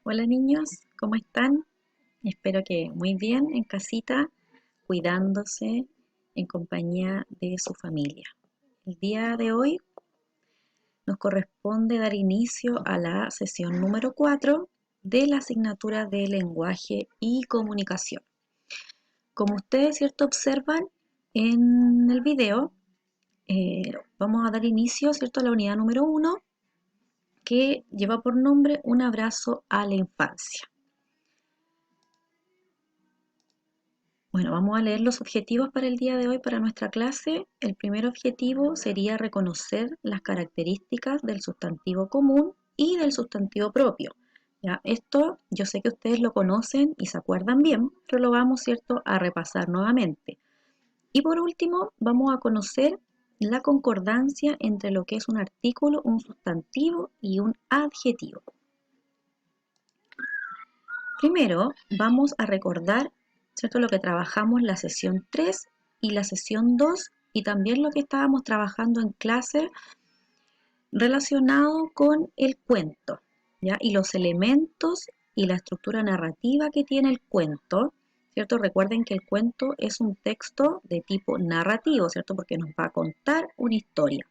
Hola niños, ¿cómo están? Espero que muy bien en casita, cuidándose en compañía de su familia. El día de hoy nos corresponde dar inicio a la sesión número 4 de la asignatura de lenguaje y comunicación. Como ustedes, ¿cierto?, observan en el video, vamos a dar inicio, ¿cierto?, a la unidad número 1 que lleva por nombre Un abrazo a la infancia. Bueno, vamos a leer los objetivos para el día de hoy para nuestra clase. El primer objetivo sería reconocer las características del sustantivo común y del sustantivo propio. ¿Ya? Esto yo sé que ustedes lo conocen y se acuerdan bien, pero lo vamos, ¿cierto?, a repasar nuevamente. Y por último, vamos a conocer la concordancia entre lo que es un artículo, un sustantivo y un adjetivo. Primero, vamos a recordar, ¿cierto?, lo que trabajamos la sesión 3 y la sesión 2 y también lo que estábamos trabajando en clase relacionado con el cuento, ¿ya? Y los elementos y la estructura narrativa que tiene el cuento, ¿cierto? Recuerden que el cuento es un texto de tipo narrativo, ¿cierto? Porque nos va a contar una historia.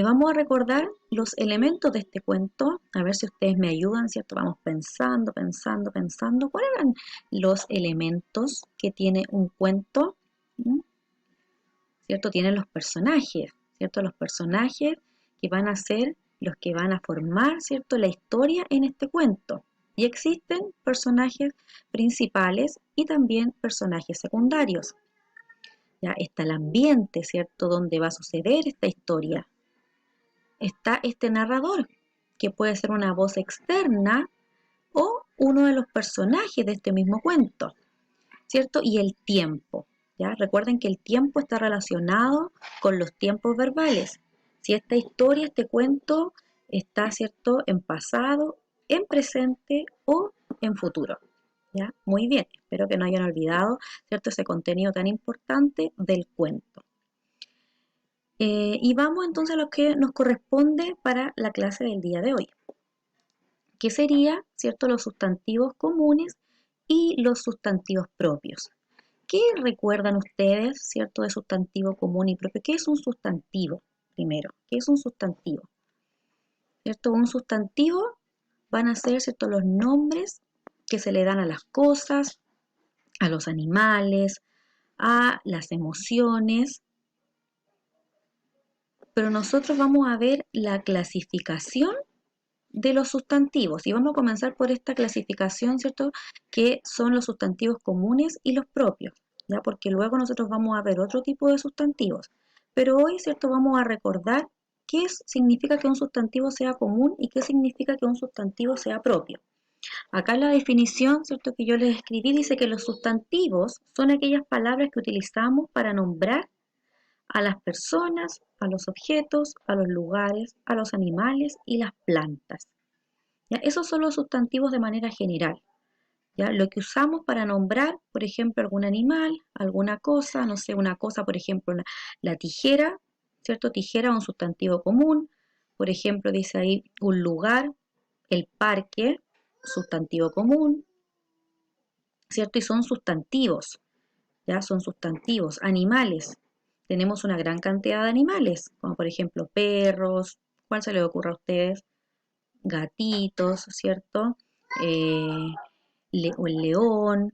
Vamos a recordar los elementos de este cuento, a ver si ustedes me ayudan, ¿cierto? Vamos pensando. ¿Cuáles eran los elementos que tiene un cuento? ¿Cierto? Tienen los personajes, ¿cierto? Los personajes que van a ser los que van a formar, ¿cierto?, la historia en este cuento. Y existen personajes principales y también personajes secundarios. Ya está el ambiente, ¿cierto?, donde va a suceder esta historia. Está este narrador, que puede ser una voz externa o uno de los personajes de este mismo cuento, ¿cierto? Y el tiempo, ¿ya? Recuerden que el tiempo está relacionado con los tiempos verbales. Si esta historia, este cuento, está, ¿cierto?, en pasado, en presente o en futuro, ¿ya? Muy bien, espero que no hayan olvidado, ¿cierto?, ese contenido tan importante del cuento. Y vamos entonces a lo que nos corresponde para la clase del día de hoy, que sería, ¿cierto?, los sustantivos comunes y los sustantivos propios. ¿Qué recuerdan ustedes, cierto, de sustantivo común y propio? ¿Qué es un sustantivo? Primero, ¿qué es un sustantivo? ¿Cierto? Un sustantivo van a ser, ¿cierto?, los nombres que se le dan a las cosas, a los animales, a las emociones, pero nosotros vamos a ver la clasificación de los sustantivos y vamos a comenzar por esta clasificación, ¿cierto?, que son los sustantivos comunes y los propios, ¿ya? Porque luego nosotros vamos a ver otro tipo de sustantivos, pero hoy, ¿cierto?, vamos a recordar qué significa que un sustantivo sea común y qué significa que un sustantivo sea propio. Acá en la definición, ¿cierto?, que yo les escribí, dice que los sustantivos son aquellas palabras que utilizamos para nombrar a las personas, a los objetos, a los lugares, a los animales y las plantas. ¿Ya? Esos son los sustantivos de manera general. ¿Ya? Lo que usamos para nombrar, por ejemplo, algún animal, alguna cosa, no sé, una cosa, por ejemplo, la tijera, ¿cierto? Tijera, un sustantivo común. Por ejemplo, dice ahí un lugar, el parque, sustantivo común, ¿cierto? Y son sustantivos, ¿ya? Son sustantivos. Animales. Tenemos una gran cantidad de animales, como por ejemplo perros. ¿Cuál se les ocurre a ustedes? Gatitos, ¿cierto? O el león.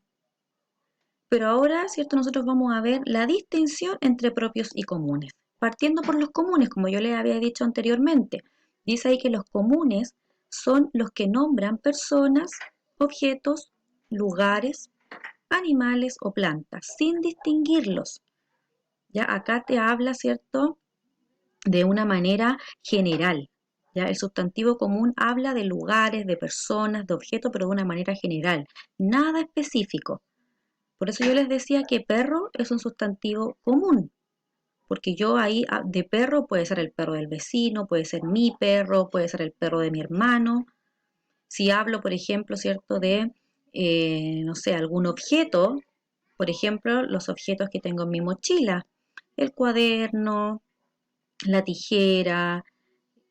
Pero ahora, ¿cierto?, nosotros vamos a ver la distinción entre propios y comunes. Partiendo por los comunes, como yo les había dicho anteriormente. Dice ahí que los comunes son los que nombran personas, objetos, lugares, animales o plantas, sin distinguirlos. Ya acá te habla, ¿cierto?, de una manera general. ¿Ya? El sustantivo común habla de lugares, de personas, de objetos, pero de una manera general, nada específico. Por eso yo les decía que perro es un sustantivo común, porque yo ahí de perro puede ser el perro del vecino, puede ser mi perro, puede ser el perro de mi hermano. Si hablo, por ejemplo, ¿cierto?, de, no sé, algún objeto, por ejemplo, los objetos que tengo en mi mochila, el cuaderno, la tijera,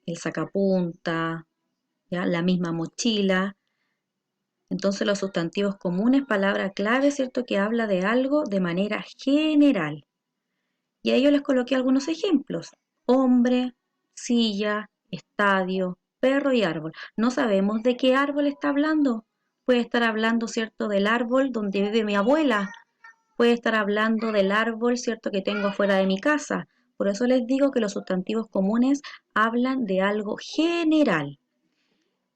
el sacapunta, ¿ya? La misma mochila. Entonces los sustantivos comunes, palabra clave, ¿cierto? Que habla de algo de manera general. Y a ellos les coloqué algunos ejemplos. Hombre, silla, estadio, perro y árbol. No sabemos de qué árbol está hablando. Puede estar hablando, ¿cierto? Del árbol donde vive mi abuela. Puede estar hablando del árbol, ¿cierto? Que tengo afuera de mi casa. Por eso les digo que los sustantivos comunes hablan de algo general.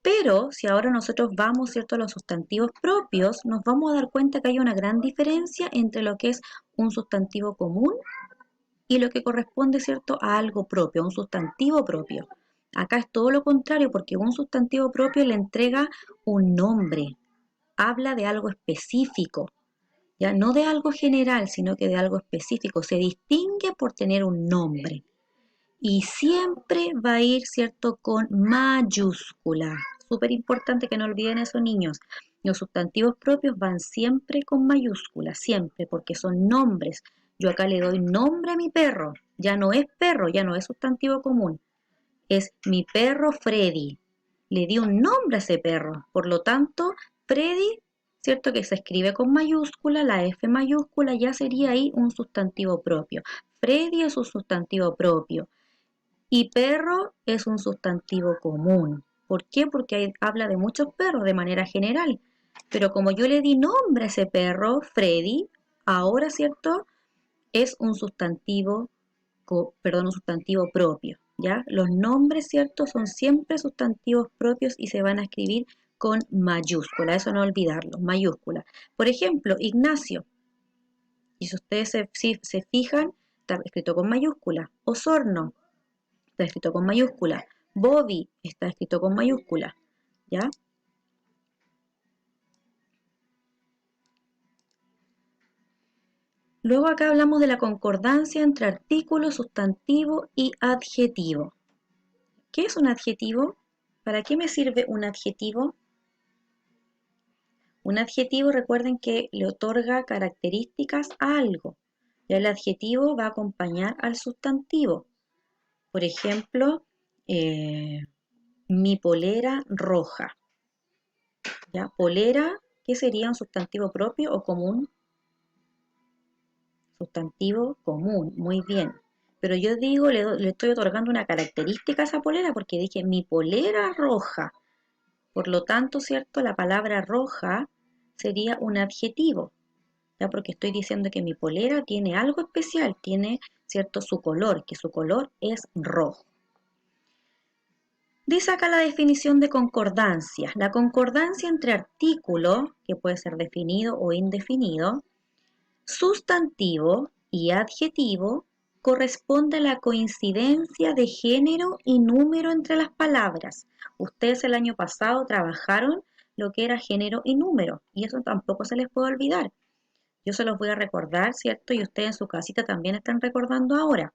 Pero si ahora nosotros vamos, ¿cierto?, a los sustantivos propios, nos vamos a dar cuenta que hay una gran diferencia entre lo que es un sustantivo común y lo que corresponde, ¿cierto?, a algo propio, a un sustantivo propio. Acá es todo lo contrario, porque un sustantivo propio le entrega un nombre, habla de algo específico, ya no de algo general, sino que de algo específico. Se distingue por tener un nombre y siempre va a ir, ¿cierto?, con mayúscula. Súper importante que no olviden eso, niños. Los sustantivos propios van siempre con mayúscula, siempre, porque son nombres. Yo acá le doy nombre a mi perro. Ya no es perro, ya no es sustantivo común. Es mi perro Freddy. Le di un nombre a ese perro. Por lo tanto, Freddy, ¿cierto? Que se escribe con mayúscula, la F mayúscula ya sería ahí un sustantivo propio. Freddy es un sustantivo propio. Y perro es un sustantivo común. ¿Por qué? Porque habla de muchos perros de manera general. Pero como yo le di nombre a ese perro, Freddy, ahora, ¿cierto? Es un sustantivo, un sustantivo propio, ¿ya? Los nombres, ¿cierto? Son siempre sustantivos propios y se van a escribir con mayúscula, eso no olvidarlo, mayúscula. Por ejemplo, Ignacio, y si ustedes se fijan, está escrito con mayúscula. Osorno, está escrito con mayúscula. Bobby está escrito con mayúscula, ¿ya? Luego acá hablamos de la concordancia entre artículo, sustantivo y adjetivo. ¿Qué es un adjetivo? ¿Para qué me sirve un adjetivo? Un adjetivo, recuerden que le otorga características a algo. Ya el adjetivo va a acompañar al sustantivo. Por ejemplo, mi polera roja. ¿Ya? Polera, ¿qué sería un sustantivo propio o común? Sustantivo común, muy bien. Pero yo digo, le estoy otorgando una característica a esa polera porque dije mi polera roja. Por lo tanto, ¿cierto? La palabra roja sería un adjetivo, ¿ya? Porque estoy diciendo que mi polera tiene algo especial, tiene, ¿cierto? Su color, que su color es rojo. Dice acá la definición de concordancia. La concordancia entre artículo, que puede ser definido o indefinido, sustantivo y adjetivo, corresponde a la coincidencia de género y número entre las palabras. Ustedes el año pasado trabajaron lo que era género y número, y eso tampoco se les puede olvidar. Yo se los voy a recordar, ¿cierto? Y ustedes en su casita también están recordando ahora.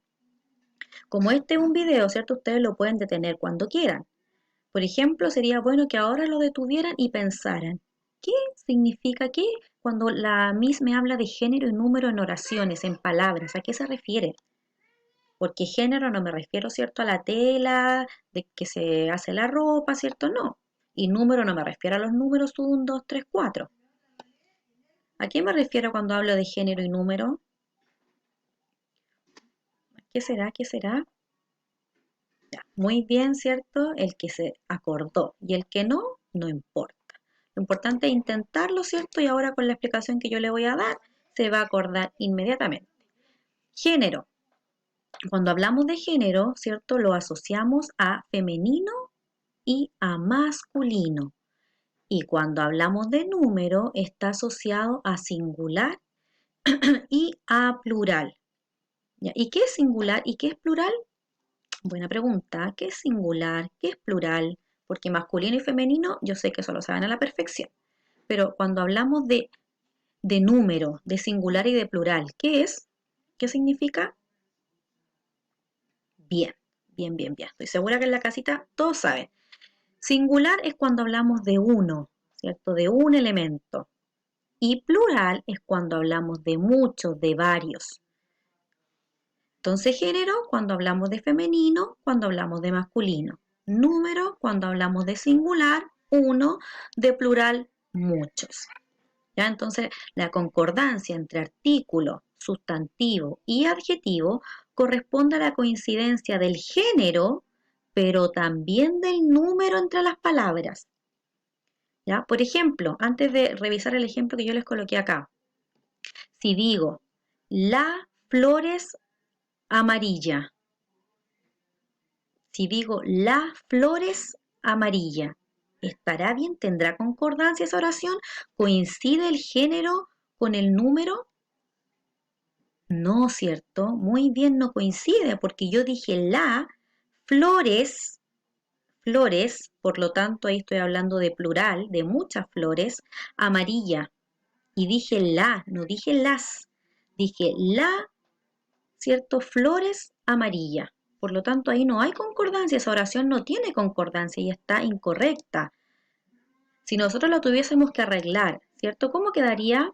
Como este es un video, ¿cierto? Ustedes lo pueden detener cuando quieran. Por ejemplo, sería bueno que ahora lo detuvieran y pensaran, ¿qué significa qué cuando la Miss me habla de género y número en oraciones, en palabras? ¿A qué se refiere? Porque género no me refiero, ¿cierto?, a la tela de que se hace la ropa, ¿cierto? No. Y número no me refiero a los números 1, 2, 3, 4. ¿A qué me refiero cuando hablo de género y número? ¿Qué será? ¿Qué será? Ya, muy bien, ¿cierto? El que se acordó y el que no, no importa. Lo importante es intentarlo, ¿cierto? Y ahora con la explicación que yo le voy a dar, se va a acordar inmediatamente. Género. Cuando hablamos de género, ¿cierto? Lo asociamos a femenino y a masculino. Y cuando hablamos de número, está asociado a singular y a plural. ¿Ya? ¿Y qué es singular y qué es plural? Buena pregunta. ¿Qué es singular? ¿Qué es plural? Porque masculino y femenino yo sé que eso lo saben a la perfección. Pero cuando hablamos de número, de singular y de plural, ¿qué es? ¿Qué significa? Bien, bien, bien, bien. Estoy segura que en la casita todos saben. Singular es cuando hablamos de uno, ¿cierto? De un elemento. Y plural es cuando hablamos de muchos, de varios. Entonces género cuando hablamos de femenino, cuando hablamos de masculino. número, cuando hablamos de singular, uno, de plural, muchos. ¿Ya? Entonces, la concordancia entre artículo, sustantivo y adjetivo corresponde a la coincidencia del género, pero también del número entre las palabras. ¿Ya? Por ejemplo, antes de revisar el ejemplo que yo les coloqué acá, si digo, la flor es amarilla, si digo, la flor es amarilla, ¿estará bien? ¿Tendrá concordancia esa oración? ¿Coincide el género con el número? No, ¿cierto? Muy bien, no coincide porque yo dije la, flores, flores, por lo tanto ahí estoy hablando de plural, de muchas flores, amarilla. Y dije la, no dije las, dije la, ¿cierto? Flores amarilla. Por lo tanto ahí no hay concordancia, esa oración no tiene concordancia y está incorrecta. Si nosotros lo tuviésemos que arreglar, ¿cierto? ¿Cómo quedaría?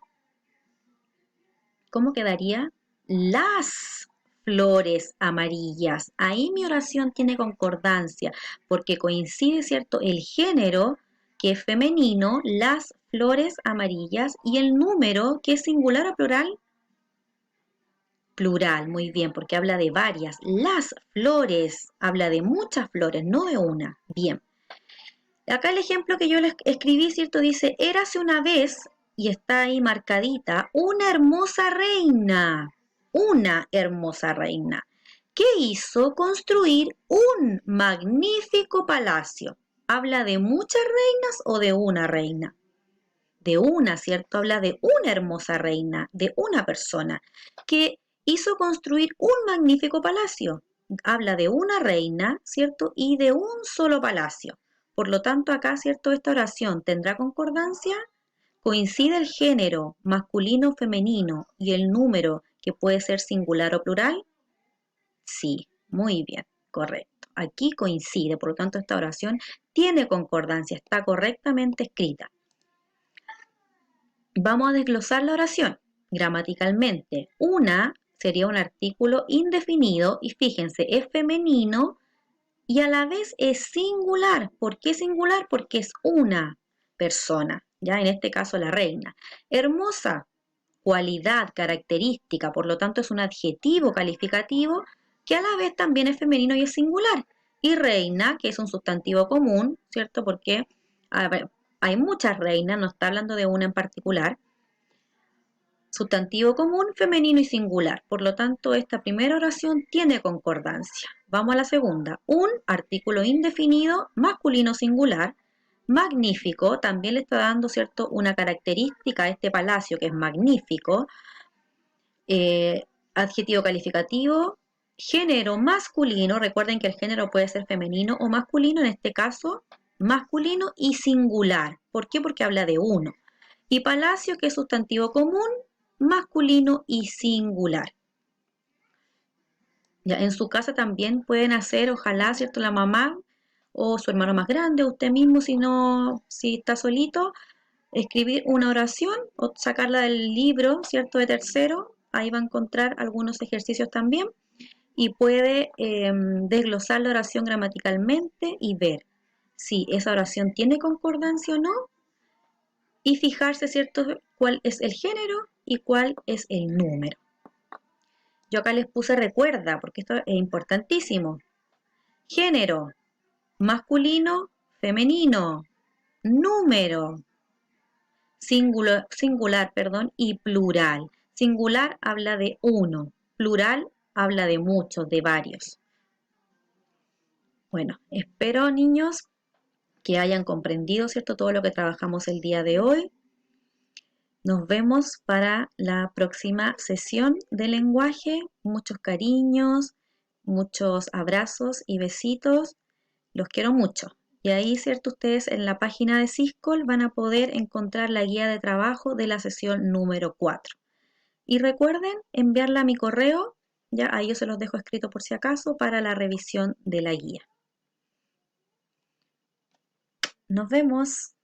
¿Cómo quedaría? Las flores amarillas. Ahí mi oración tiene concordancia, porque coincide, ¿cierto? El género, que es femenino, las flores amarillas, y el número, que es singular o plural. Plural, muy bien, porque habla de varias. Las flores, habla de muchas flores, no de una. Bien. Acá el ejemplo que yo les escribí, ¿cierto? Dice, érase una vez, y está ahí marcadita, una hermosa reina, que hizo construir un magnífico palacio. ¿Habla de muchas reinas o de una reina? De una, ¿cierto? Habla de una hermosa reina, de una persona, que hizo construir un magnífico palacio. Habla de una reina, ¿cierto? Y de un solo palacio. Por lo tanto, acá, ¿cierto? Esta oración tendrá concordancia. ¿Coincide el género masculino o femenino y el número que puede ser singular o plural? Sí, muy bien, correcto. Aquí coincide, por lo tanto, esta oración tiene concordancia, está correctamente escrita. Vamos a desglosar la oración gramaticalmente. Una sería un artículo indefinido y fíjense, es femenino y a la vez es singular. ¿Por qué singular? Porque es una persona, ya en este caso la reina. Hermosa, cualidad, característica, por lo tanto es un adjetivo calificativo que a la vez también es femenino y es singular. Y reina, que es un sustantivo común, ¿cierto? Porque a ver, hay muchas reinas, no está hablando de una en particular. Sustantivo común, femenino y singular. Por lo tanto, esta primera oración tiene concordancia. Vamos a la segunda. Un artículo indefinido, masculino singular. Magnífico, también le está dando, ¿cierto?, una característica a este palacio que es magnífico. Adjetivo calificativo. Género masculino, recuerden que el género puede ser femenino o masculino, en este caso masculino y singular. ¿Por qué? Porque habla de uno. Y palacio, que es sustantivo común, masculino y singular. Ya, en su casa también pueden hacer, ojalá, ¿cierto?, la mamá o su hermano más grande, usted mismo, si está solito, escribir una oración o sacarla del libro, ¿cierto?, de tercero. Ahí va a encontrar algunos ejercicios también y puede desglosar la oración gramaticalmente y ver si esa oración tiene concordancia o no y fijarse, ¿cierto?, cuál es el género y cuál es el número. Yo acá les puse recuerda, porque esto es importantísimo. Género, masculino, femenino, número, singular, perdón, y plural. Singular habla de uno, plural habla de muchos, de varios. Bueno, espero, niños, que hayan comprendido, ¿cierto?, todo lo que trabajamos el día de hoy. Nos vemos para la próxima sesión de lenguaje. Muchos cariños, muchos abrazos y besitos. Los quiero mucho. Y ahí, ¿cierto? Ustedes en la página de Siscol van a poder encontrar la guía de trabajo de la sesión número 4. Y recuerden enviarla a mi correo, ya ahí yo se los dejo escrito por si acaso, para la revisión de la guía. Nos vemos.